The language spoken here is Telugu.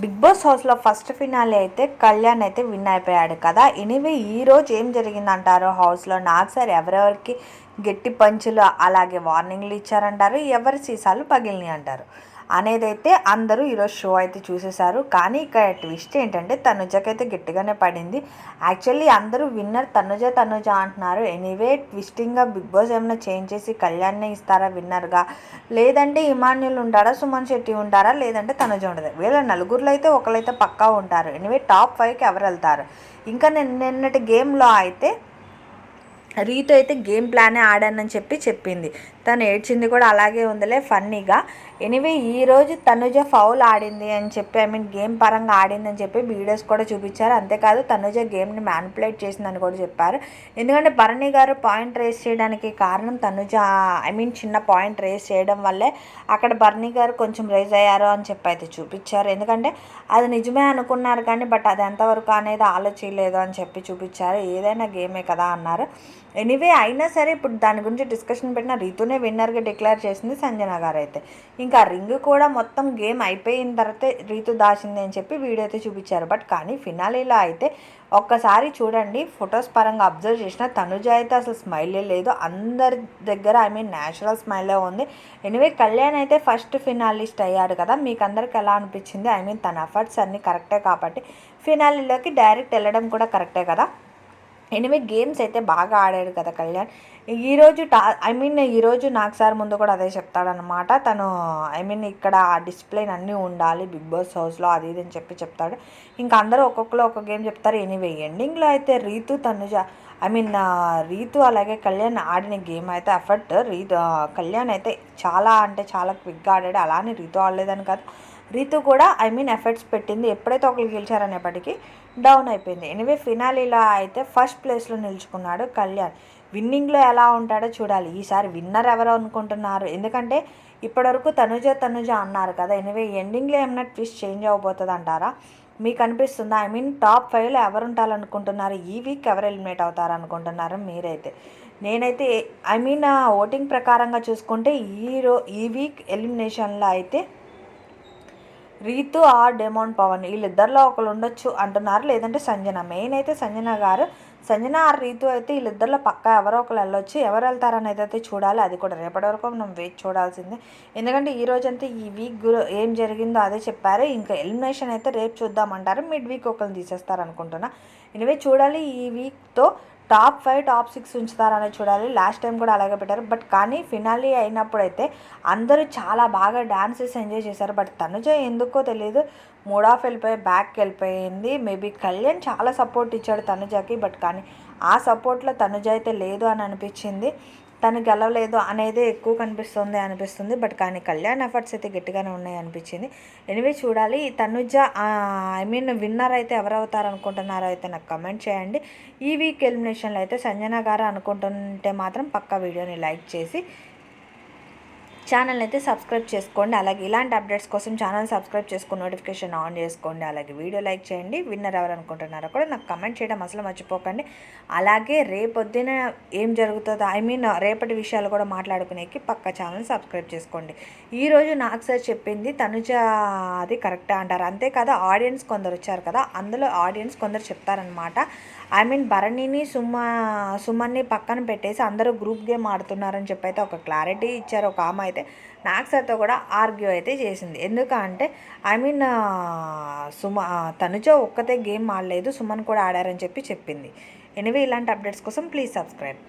బిగ్ బాస్ హౌస్లో ఫస్ట్ ఫినాలే అయితే కళ్యాణ్ అయితే విన్ అయిపోయాడు కదా. ఎనీవే ఈరోజు ఏం జరిగిందంటారు హౌస్లో? నాకు సార్ ఎవరెవరికి గట్టి పంచులు అలాగే వార్నింగ్లు ఇచ్చారంటారు, ఎవరి సీసాలు పగిలినాయి అంటారు అనేదైతే అందరూ ఈరోజు షో అయితే చూసేశారు. కానీ ఇక్కడ ట్విస్ట్ ఏంటంటే తనుజకైతే గట్టిగానే పడింది. యాక్చువల్లీ అందరూ విన్నర్ తనుజ అంటున్నారు. ఎనీవే ట్విస్టింగ్గా బిగ్ బాస్ ఏమైనా చేంజ్ చేసి కళ్యాణ్నే ఇస్తారా విన్నర్గా, లేదంటే ఇమాన్యుల్ ఉంటారా, సుమన్ శెట్టి ఉంటారా, లేదంటే తనుజ ఉంటుంది. వీళ్ళ నలుగురిలో అయితే ఒకరైతే పక్కా ఉంటారు. ఎనీవే టాప్ 5కి ఎవరు వెళ్తారు? ఇంకా నిన్నటి గేమ్లో అయితే రీతు అయితే గేమ్ ప్లానే ఆడానని చెప్పింది. తను ఏడ్చింది కూడా అలాగే ఉందిలే ఫన్నీగా. ఎనీవే ఈరోజు తనుజ ఫౌల్ ఆడింది అని చెప్పి, గేమ్ పరంగా ఆడింది అని చెప్పి వీడియోస్ కూడా చూపించారు. అంతేకాదు తనుజ గేమ్ని మ్యానిపులేట్ చేసిందని కూడా చెప్పారు. ఎందుకంటే భరణి గారు పాయింట్ రేస్ చేయడానికి కారణం తనుజ చిన్న పాయింట్ రేస్ చేయడం వల్లే అక్కడ భరణి గారు కొంచెం రేజ్ అయ్యారు అని చెప్పి అయితే చూపించారు. ఎందుకంటే అది నిజమే అనుకున్నారు కానీ బట్ అది ఎంతవరకు అనేది ఆలోచించలేదు అని చెప్పి చూపించారు. ఏదైనా గేమే కదా అన్నారు. ఎనీవే అయినా సరే ఇప్పుడు దాని గురించి డిస్కషన్ పెట్టిన రీతునే విన్నర్గా డిక్లేర్ చేసింది సంజన గారు అయితే. ఇంకా రింగ్ కూడా మొత్తం గేమ్ అయిపోయిన తర్వాత రీతు దాచింది అని చెప్పి వీడియో అయితే చూపించారు. బట్ కానీ ఫినాలీలో అయితే ఒక్కసారి చూడండి, ఫొటోస్ పరంగా అబ్జర్వ్ చేసిన తనుజ అయితే అసలు స్మైలే లేదు. అందరి దగ్గర న్యాచురల్ స్మైలే ఉంది. ఎనీవే కళ్యాణ్ అయితే ఫస్ట్ ఫినాలిస్ట్ అయ్యాడు కదా, మీకు అందరికి ఎలా అనిపించింది? తన ఎఫర్ట్స్ అన్నీ కరెక్టే కాబట్టి ఫినాలీలోకి డైరెక్ట్ వెళ్ళడం కూడా కరెక్టే కదా. ఎనివే గేమ్స్ అయితే బాగా ఆడాడు కదా కళ్యాణ్. ఈరోజు ఈరోజు నాకు సార్ ముందు కూడా అదే చెప్తాడనమాట. తను ఇక్కడ డిసిప్లిన్ అన్నీ ఉండాలి బిగ్ బాస్ హౌస్లో, అది ఇది అని చెప్తాడు. ఇంకా అందరూ ఒక్కొక్కరు ఒక్కొక్క గేమ్ చెప్తారు. ఎనీవే ఎండింగ్లో అయితే రీతు తనుజ రీతు అలాగే కళ్యాణ్ ఆడిన గేమ్ అయితే కళ్యాణ్ అయితే చాలా అంటే చాలా క్విక్గా ఆడాడు. అలానే రీతు ఆడలేదని కాదు, రీతు కూడా ఎఫర్ట్స్ పెట్టింది. ఎప్పుడైతే ఒకరు గెలిచారనేప్పటికీ డౌన్ అయిపోయింది. ఎనీవే ఫినాలీలో అయితే ఫస్ట్ ప్లేస్లో నిలుచుకున్నాడు కళ్యాణ్. విన్నింగ్లో ఎలా ఉంటాడో చూడాలి. ఈసారి విన్నర్ ఎవరు అనుకుంటున్నారు? ఎందుకంటే ఇప్పటివరకు తనుజ అన్నారు కదా. ఎనీవే ఎండింగ్లో ఏమైనా ట్విస్ట్ చేంజ్ అవ్వబోతుంది అంటారా? మీకు అనిపిస్తుందా? టాప్ 5లో ఎవరు ఉంటారనుకుంటున్నారు? ఈ వీక్ ఎవరు ఎలిమినేట్ అవుతారు అనుకుంటున్నారు మీరైతే? నేనైతే ఓటింగ్ ప్రకారంగా చూసుకుంటే ఈ వీక్ ఎలిమినేషన్లో అయితే రీతు ఆర్ డెమోన్ పవన్ వీళ్ళిద్దరిలో ఒకరు ఉండొచ్చు అంటున్నారు, లేదంటే సంజన. మెయిన్ అయితే సంజన ఆర్ రీతు అయితే వీళ్ళిద్దరిలో పక్కా ఎవరో ఒకరు వెళ్ళొచ్చు. ఎవరు వెళ్తారని అయితే చూడాలి. అది కూడా రేపటి వరకు మనం వెయిట్ చూడాల్సిందే. ఎందుకంటే ఈ రోజంతా ఈ వీక్ ఏం జరిగిందో అదే చెప్పారు. ఇంకా ఎలిమినేషన్ అయితే రేపు చూద్దామంటారు. మిడ్ వీక్ ఒకరిని తీసేస్తారు అనుకుంటున్నా. ఎనివే చూడాలి ఈ వీక్తో టాప్ 5 టాప్ 6 ఉంచుతారని చూడాలి. లాస్ట్ టైం కూడా అలాగే పెట్టారు. బట్ కానీ ఫినాలీ అయినప్పుడైతే అందరూ చాలా బాగా డాన్సెస్ ఎంజాయ్ చేశారు. బట్ తనుజ ఎందుకో తెలియదు మూడ్ ఆఫ్ బ్యాక్కి వెళ్ళిపోయింది. మేబీ కళ్యాణ్ చాలా సపోర్ట్ ఇచ్చాడు తనుజకి, బట్ కానీ ఆ సపోర్ట్లో తనుజ అయితే లేదు అని అనిపించింది. తను గెలవలేదు అనేది ఎక్కువ అనిపిస్తుంది. బట్ కానీ కళ్యాణ్ ఎఫర్ట్స్ అయితే గట్టిగానే ఉన్నాయి అనిపించింది. ఎనివే చూడాలి. తనుజ విన్నర్ అయితే ఎవరవుతారు అనుకుంటున్నారో అయితే నాకు కమెంట్ చేయండి. ఈ వీక్ ఎలిమినేషన్లో అయితే సంజన గారు అనుకుంటుంటే మాత్రం పక్కా వీడియోని లైక్ చేసి ఛానల్ అయితే సబ్స్క్రైబ్ చేసుకోండి. అలాగే ఇలాంటి అప్డేట్స్ కోసం ఛానల్ సబ్స్క్రైబ్ చేసుకుని నోటిఫికేషన్ ఆన్ చేసుకోండి. అలాగే వీడియో లైక్ చేయండి. విన్నర్ ఎవరు అనుకుంటున్నారో కూడా నాకు కమెంట్ చేయడం అసలు మర్చిపోకండి. అలాగే రేపొద్దున ఏం జరుగుతుందో రేపటి విషయాలు కూడా మాట్లాడుకునేకి పక్క ఛానల్ సబ్స్క్రైబ్ చేసుకోండి. ఈరోజు నాకు సార్ చెప్పింది తనుజ అది కరెక్టే అంటారు. అంతేకాదు ఆడియన్స్ కొందరు వచ్చారు కదా, అందులో ఆడియన్స్ కొందరు చెప్తారనమాట. భరణిని సుమన్ని పక్కన పెట్టేసి అందరూ గ్రూప్ గేమ్ ఆడుతున్నారని చెప్పి అయితే ఒక క్లారిటీ ఇచ్చారు. ఒక ఆమె అయితే నాకు సార్తో కూడా ఆర్గ్యూ అయితే చేసింది. ఎందుకంటే తనుజ ఒక్కతే గేమ్ ఆడలేదు, సుమన్ కూడా ఆడారని చెప్పింది. ఎనివే ఇలాంటి అప్డేట్స్ కోసం ప్లీజ్ సబ్స్క్రైబ్.